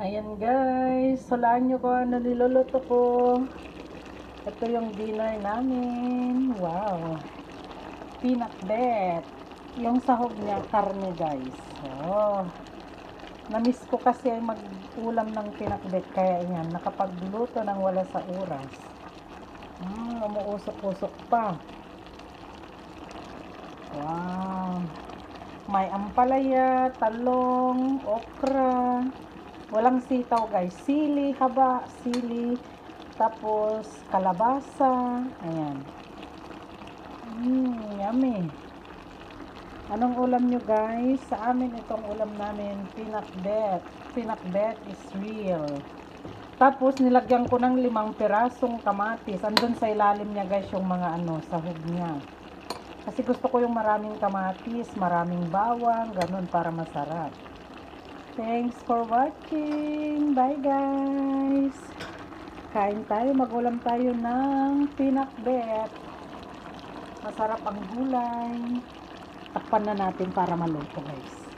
Ayan guys, hulaan nyo ko ano niluluto ko. Ito yung dinner namin. Wow. Pinakbet. Yung sahog niya, karne guys. Oh. Namiss ko kasi mag-ulam ng pinakbet. Kaya yan, nakapagluto ng wala sa oras. Umuusok-usok pa. Wow. May ampalaya, talong, okra. Walang sitaw guys. Sili, haba, sili. Tapos, kalabasa. Ayan. Yummy. Anong ulam nyo guys? Sa amin itong ulam namin, pinakbet. Pinakbet is real. Tapos, nilagyan ko ng 5 pirasong kamatis. Andun sa ilalim niya guys yung mga sahog niya. Kasi gusto ko yung maraming kamatis, maraming bawang, ganun para masarap. Thanks for watching. Bye guys. Kain tayo, magulam tayo ng pinakbet. Masarap ang gulay. Takpan na natin para maluto guys.